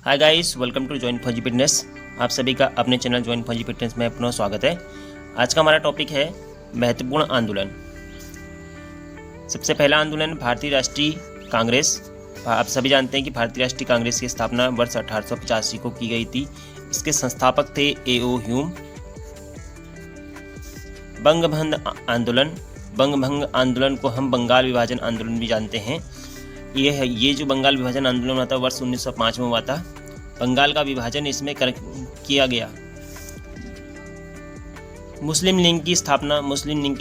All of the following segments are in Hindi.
Hi guys, welcome to join Fauji fitness. आप सभी का अपने चैनल जॉइन फौजी फिटनेस में अपना स्वागत है। आज का हमारा टॉपिक है महत्वपूर्ण आंदोलन। सबसे पहला आंदोलन भारतीय राष्ट्रीय कांग्रेस। आप सभी जानते हैं कि भारतीय राष्ट्रीय कांग्रेस की स्थापना वर्ष 1885 को की गई थी। इसके संस्थापक थे A.O. ह्यूम। बंगभंग आंदोलन। बंगभंग आंदोलन को हम बंगाल विभाजन आंदोलन भी जानते हैं। ये जो बंगाल विभाजन आंदोलन हुआ था वर्ष 1905 में हुआ था। बंगाल का विभाजन इसमें किया गया। मुस्लिम लीग की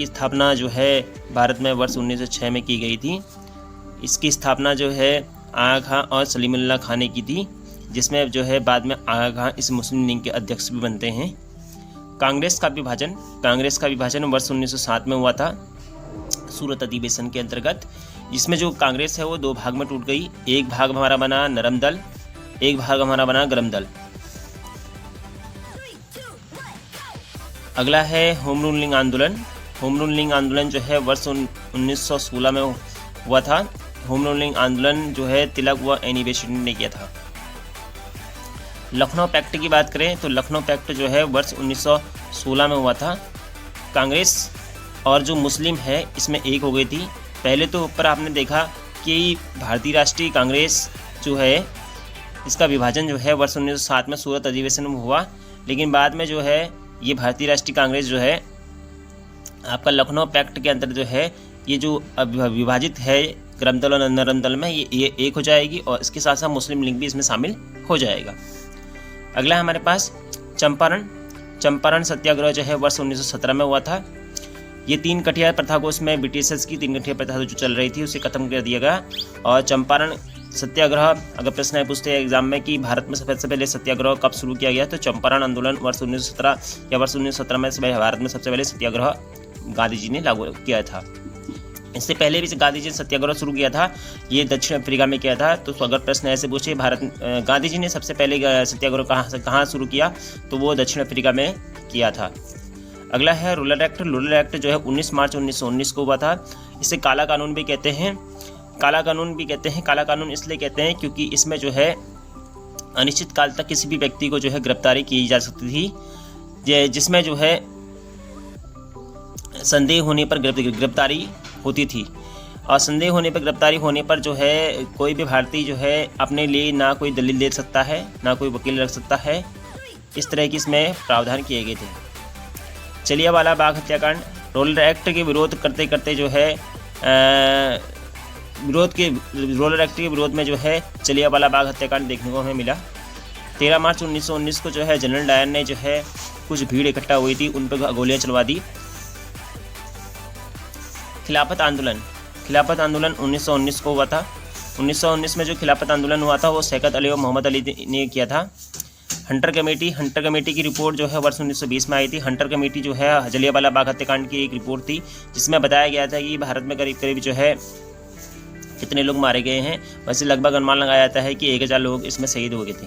स्थापना जो है भारत में वर्ष 1906 में की गई थी। इसकी स्थापना जो है आगा खां और सलीमुल्लाह खां ने की थी, जिसमें जो है बाद में आगा खां इस मुस्लिम लीग के अध्यक्ष भी बनते हैं। कांग्रेस का विभाजन वर्ष 1907 में हुआ था सूरत अधिवेशन के अंतर्गत, जिसमें जो कांग्रेस है वो दो भाग में टूट गई। एक भाग हमारा बना नरम दल, एक भाग हमारा बना गरम दल। अगला है होम रूलिंग आंदोलन। होम रूलिंग आंदोलन जो है वर्ष 1916 में हुआ था। होम रूलिंग आंदोलन जो है तिलक व एनी बेसेंट ने किया था। लखनऊ पैक्ट की बात करें तो लखनऊ पैक्ट जो है वर्ष 1916 में हुआ था। कांग्रेस और जो मुस्लिम है इसमें एक हो गई थी। पहले तो ऊपर आपने देखा कि भारतीय राष्ट्रीय कांग्रेस जो है इसका विभाजन जो है वर्ष 1907 में सूरत अधिवेशन में हुआ, लेकिन बाद में जो है ये भारतीय राष्ट्रीय कांग्रेस जो है आपका लखनऊ पैक्ट के अंतर्गत जो है ये जो विभाजित है गरम दल और नरम दल में, ये एक हो जाएगी और इसके साथ साथ मुस्लिम लीग भी इसमें शामिल हो जाएगा। अगला है हमारे पास चंपारण सत्याग्रह जो है वर्ष 1917 में हुआ था। ये तीन कठिया प्रथा को उसमें ब्रिटिशर्स की तीन कठिया प्रथा जो चल रही थी उसे खत्म कर दिया गया। और चंपारण सत्याग्रह, अगर प्रश्न पूछते हैं एग्जाम में कि भारत में सबसे पहले सत्याग्रह कब शुरू किया गया, तो चंपारण आंदोलन वर्ष 1917 या वर्ष 1917 में भारत में सबसे पहले सत्याग्रह गांधी जी ने लागू किया था। इससे पहले भी गांधी जी ने सत्याग्रह शुरू किया था, ये दक्षिण अफ्रीका में किया था। तो अगर प्रश्न ऐसे पूछे गांधी जी ने सबसे पहले सत्याग्रह कहाँ शुरू किया, तो वो दक्षिण अफ्रीका में किया था। अगला है रूरल एक्ट। रूरल एक्ट जो है 19 मार्च 1919 को हुआ था। इसे काला कानून भी कहते हैं। काला कानून इसलिए कहते हैं क्योंकि इसमें जो है अनिश्चित काल तक किसी भी व्यक्ति को जो है गिरफ्तारी की जा सकती थी, जिसमें जो है संदेह होने पर गिरफ्तारी होती थी। और संदेह होने पर गिरफ्तारी होने पर जो है कोई भी भारतीय जो है अपने लिए ना कोई दलील दे सकता है, ना कोई वकील रख सकता है। इस तरह की इसमें प्रावधान किए गए थे। जलियांवाला बाग हत्याकांड। रूरल एक्ट के विरोध करते करते जो है रूरल एक्ट के विरोध में जो है जलियांवाला बाग हत्याकांड देखने को हमें मिला। 13 मार्च 1919 को जो है जनरल डायर ने जो है कुछ भीड़ इकट्ठा हुई थी, उन पर गोलियां चलवा दी। खिलाफत आंदोलन 1919 को हुआ था। 1919 में जो खिलाफत आंदोलन हुआ था वो शौकत अली और मोहम्मद अली ने किया था। हंटर कमेटी की रिपोर्ट जो है वर्ष 1920 में आई थी। हंटर कमेटी जो है जलियांवाला बाग हत्याकांड की एक रिपोर्ट थी, जिसमें बताया गया था कि भारत में करीब जो है कितने लोग मारे गए हैं। वैसे लगभग अनुमान लगाया जाता है कि 1000 लोग इसमें शहीद हो गए थे।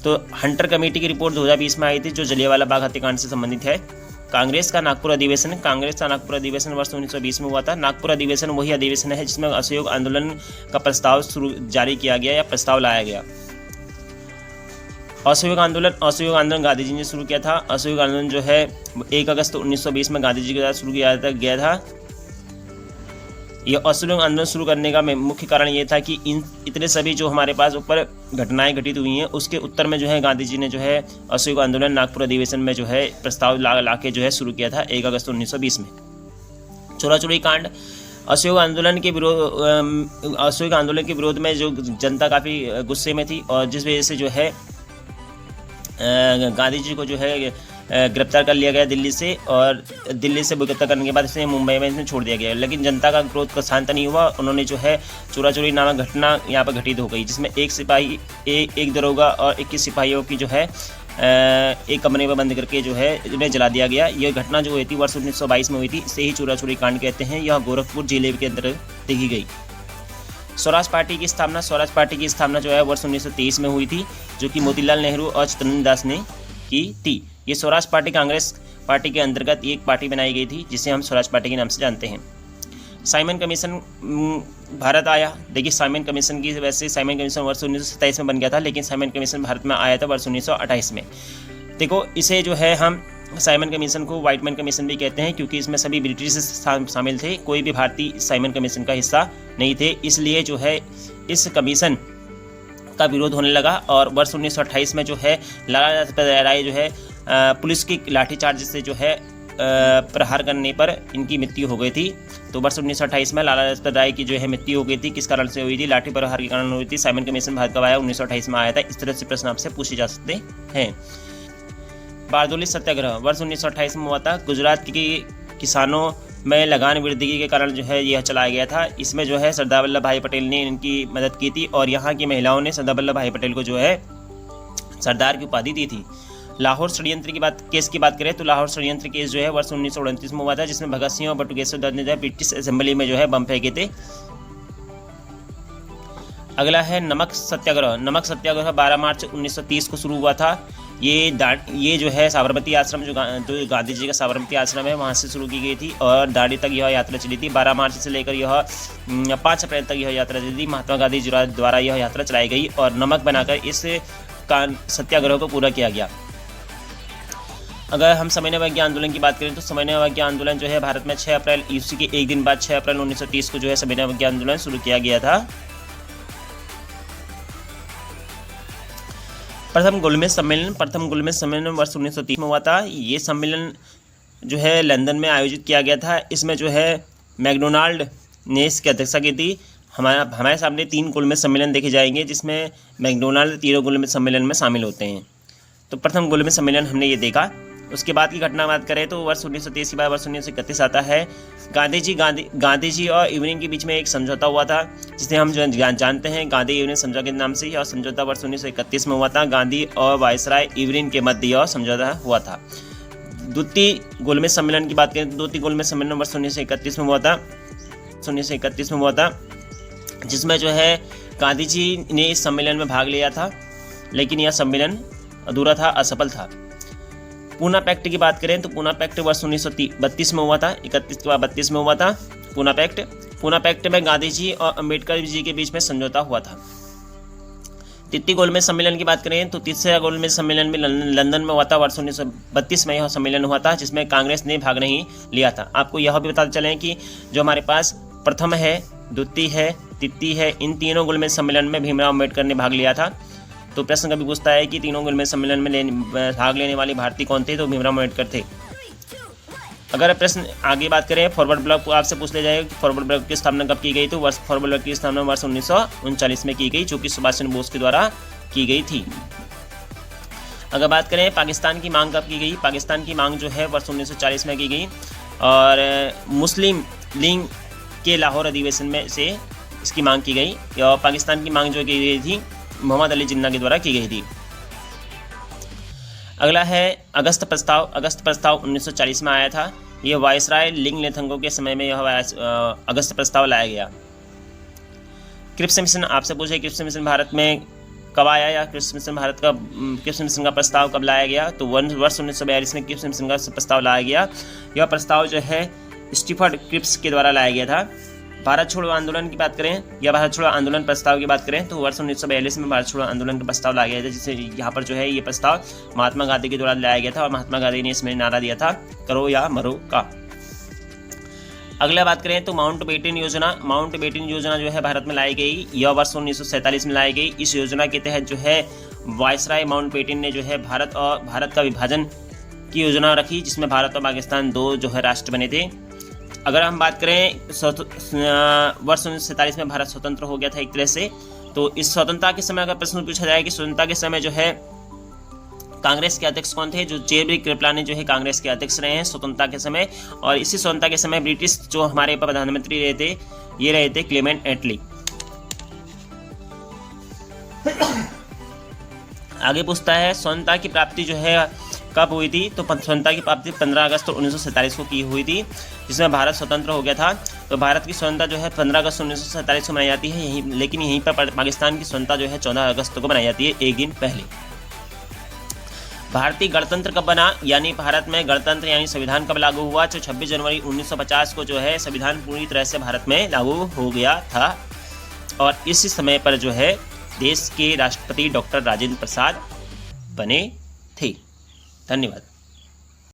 तो हंटर कमेटी की रिपोर्ट 2020 में आई थी, जो जलियांवाला बाग हत्याकांड से संबंधित है। कांग्रेस का नागपुर अधिवेशन वर्ष 1920 में हुआ था। नागपुर अधिवेशन वही अधिवेशन है जिसमें असहयोग आंदोलन का प्रस्ताव जारी किया गया या प्रस्ताव लाया गया। असहयोग आंदोलन गांधी जी ने शुरू किया था। असहयोग आंदोलन जो है 1 अगस्त 1920 में गांधी जी के द्वारा शुरू किया गया था। यह असहयोग आंदोलन शुरू करने का मुख्य कारण ये था कि इतने सभी जो हमारे पास ऊपर घटनाएं घटित हुई हैं उसके उत्तर में जो है गांधी जी ने जो है असहयोग आंदोलन नागपुर अधिवेशन में जो है प्रस्ताव ला के जो है शुरू किया था 1 अगस्त 1920 में। चोरी कांड। असहयोग आंदोलन के विरोध में जो जनता काफ़ी गुस्से में थी और जिस वजह से जो है गांधी जी को जो है गिरफ्तार कर लिया गया दिल्ली से, और दिल्ली से गिरफ्तार करने के बाद इसे मुंबई में इसमें छोड़ दिया गया। लेकिन जनता का क्रोध का शांत नहीं हुआ। उन्होंने जो है चोरी नामक घटना यहाँ पर घटित हो गई, जिसमें एक सिपाही, एक दरोगा और 21 सिपाहियों की जो है एक कमरे में बंद करके जो है उन्हें जला दिया गया। यह घटना जो हुई थी वर्ष 1922 में हुई थी। इसे ही चोरी कांड कहते हैं। यह गोरखपुर जिले के अंदर देखी गई। स्वराज पार्टी की स्थापना जो है वर्ष 1923 में हुई थी, जो कि मोतीलाल नेहरू और चित्तरंजन दास ने की थी। ये स्वराज पार्टी कांग्रेस पार्टी के अंतर्गत एक पार्टी बनाई गई थी, जिसे हम स्वराज पार्टी के नाम से जानते हैं। साइमन कमीशन भारत आया। देखिए साइमन कमीशन की वैसे साइमन कमीशन वर्ष 1927 में बन गया था, लेकिन साइमन कमीशन भारत में आया था वर्ष 1928 में। देखो इसे जो है हम साइमन कमीशन को व्हाइटमैन कमीशन भी कहते हैं, क्योंकि इसमें सभी ब्रिटिश शामिल थे, कोई भी भारतीय साइमन कमीशन का हिस्सा नहीं थे। इसलिए जो है इस कमीशन का विरोध होने लगा और वर्ष 1928 में जो है लाला लाजपत राय जो है पुलिस की लाठीचार्ज से जो है प्रहार करने पर इनकी मृत्यु हो गई थी। तो वर्ष 1928 में लाला लाजपत राय की जो है मृत्यु हो गई थी। किस कारण से हुई थी? लाठी प्रहार के कारण हुई थी। साइमन कमीशन भारत कब आया? 1928 में आया था। इस तरह से प्रश्न आपसे पूछे जा सकते हैं। बारदोली सत्याग्रह वर्ष 1928 में हुआ था। गुजरात के किसानों में लगान वृद्धि के कारण जो है यह चलाया गया था। इसमें जो है सरदार वल्लभ भाई पटेल ने इनकी मदद की थी और यहाँ की महिलाओं ने सरदार वल्लभ भाई पटेल को जो है सरदार की उपाधि दी थी। लाहौर षड्यंत्र केस की बात करें तो लाहौर षड्यंत्र केस जो है वर्ष 1929 में हुआ था, जिसमें भगत सिंह और बटुकेश्वर दत्त ने जो है ब्रिटिश असेंबली में जो है बम फेंके थे। अगला है नमक सत्याग्रह। नमक सत्याग्रह 12 मार्च 1930 को शुरू हुआ था। ये जो है साबरमती आश्रम जो गांधी जी का साबरमती आश्रम है वहाँ से शुरू की गई थी और दांडी तक यह यात्रा चली थी। 12 मार्च से लेकर यह 5 अप्रैल तक यह यात्रा चली थी। महात्मा गांधी जी द्वारा यह यात्रा चलाई गई और नमक बनाकर इस सत्याग्रह को पूरा किया गया। अगर हम समन्वय अवज्ञा आंदोलन की बात करें तो समन्वय अवज्ञा आंदोलन जो है भारत में 6 अप्रैल ईस्वी के एक दिन बाद 6 अप्रैल 1930 को जो है समन्वय अवज्ञा आंदोलन शुरू किया गया था। प्रथम गोलमेज सम्मेलन वर्ष 1930 में हुआ था। ये सम्मेलन जो है लंदन में आयोजित किया गया था। इसमें जो है मैकडोनाल्ड ने इसकी अध्यक्षता की थी। हमारे सामने 3 गोलमेज सम्मेलन देखे जाएंगे, जिसमें मैकडोनाल्ड तीनों गोलमेज सम्मेलन में शामिल होते हैं। तो प्रथम गोलमेज सम्मेलन हमने ये देखा। उसके बाद की घटना बात करें तो वर्ष 1930 के बाद वर्ष 1931 आता है। गांधी जी और इवनिंग के बीच में एक समझौता हुआ था, जिसे हम जो जानते हैं गांधी इवनिंग समझौता के नाम से। और समझौता वर्ष 1931 में हुआ था। गांधी और वायसराय इवनिंग के मध्य यह समझौता हुआ था। द्वितीय गोलमेज सम्मेलन की बात करें तो द्वितीय गोलमेज सम्मेलन वर्ष 1931 में हुआ था, जिसमें जो है गांधी जी ने इस सम्मेलन में भाग लिया था, लेकिन यह सम्मेलन अधूरा था, असफल था। पूना पैक्ट की बात करें तो पूना पैक्ट वर्ष 1932 में हुआ था। 31 के बाद 32 में हुआ था पूना पैक्ट में गांधी जी और अंबेडकर जी के बीच में समझौता हुआ था। तृतीय गोलमेज सम्मेलन की बात करें तो तीसरा गोलमेज सम्मेलन भी लंदन में हुआ था। वर्ष 1932 में यह सम्मेलन हुआ था, जिसमें कांग्रेस ने भाग नहीं लिया था। आपको यह भी बताते चलें कि जो हमारे पास प्रथम है, द्वितीय है, तृतीय है, इन तीनों गोलमेज सम्मेलन में भीमराव अम्बेडकर ने भाग लिया था। तो प्रश्न कभी पूछता है कि तीनों गोलमेज सम्मेलन में भाग लेने वाले भारतीय कौन थे, तो भीमराव अम्बेडकर थे। अगर प्रश्न आगे बात करें फॉरवर्ड ब्लॉक को आपसे पूछ लिया जाएगा कि फॉरवर्ड ब्लॉक की स्थापना कब की गई, तो फॉरवर्ड ब्लॉक की स्थापना वर्ष 1939 में की गई, जो कि सुभाष चंद्र बोस के द्वारा की गई थी। अगर बात करें पाकिस्तान की मांग कब की गई, पाकिस्तान की मांग जो है वर्ष 1940 में की गई और मुस्लिम लीग के लाहौर अधिवेशन में से इसकी मांग की गई। और पाकिस्तान की मांग जो की गई थी मोहम्मद अली जिन्ना के द्वारा की गई थी। अगला है अगस्त प्रस्ताव 1940 में आया था। यह वायसराय लिंगलेथंगो के समय में यह अगस्त प्रस्ताव लाया गया। क्रिप्स मिशन आपसे पूछे क्रिप्स मिशन भारत में कब आया या क्रिप्स मिशन का प्रस्ताव कब लाया गया, तो वर्ष 1942 में क्रिप्स मिशन का प्रस्ताव लाया गया। यह प्रस्ताव जो है स्टीफर्ड क्रिप्स के द्वारा लाया गया था। भारत छोड़ो आंदोलन की बात करें या भारत छोड़ो आंदोलन प्रस्ताव की बात करें तो वर्ष 1942 में भारत छोड़ो आंदोलन का प्रस्ताव लाया गया था, जिसे यहाँ पर जो है ये प्रस्ताव महात्मा गांधी के द्वारा लाया गया था और महात्मा गांधी ने इसमें नारा दिया था, करो या मरो का। अगला बात करें तो माउंटबेटन योजना जो है भारत में लाई गई। यह वर्ष 1947 में लाई गई। इस योजना के तहत जो है वायसराय माउंटबेटन ने जो है भारत का विभाजन की योजना रखी, जिसमें भारत और पाकिस्तान 2 जो है राष्ट्र बने थे। अगर हम बात करें वर्ष 1947 में भारत स्वतंत्र हो गया था एक तरह से, तो इस स्वतंत्रता के समय अगर प्रश्न पूछा जाए कि स्वतंत्रता के समय जो है कांग्रेस के अध्यक्ष कौन थे, जो जे.बी. कृपलानी जो है कांग्रेस के अध्यक्ष रहे हैं स्वतंत्रता के समय। और इसी स्वतंत्रता के समय ब्रिटिश जो हमारे प्रधानमंत्री रहे थे क्लेमेंट एटली। आगे पूछता है स्वतंत्रता की प्राप्ति जो है कब हुई थी, तो स्वतंत्रता की प्राप्ति 15 अगस्त 1947 को की हुई थी, जिसमें भारत स्वतंत्र हो गया था। तो भारत की स्वतंत्रता जो है 15 अगस्त 1947 को मनाई जाती है, लेकिन यहीं पर पाकिस्तान की स्वतंत्रता जो है 14 अगस्त को मनाई जाती है, एक दिन पहले। भारतीय गणतंत्र कब बना, यानी भारत में गणतंत्र यानी संविधान कब लागू हुआ? तो 26 जनवरी 1950 को जो है संविधान पूरी तरह से भारत में लागू हो गया था। और इसी समय पर जो है देश के राष्ट्रपति डॉक्टर राजेंद्र प्रसाद बने थे। धन्यवाद।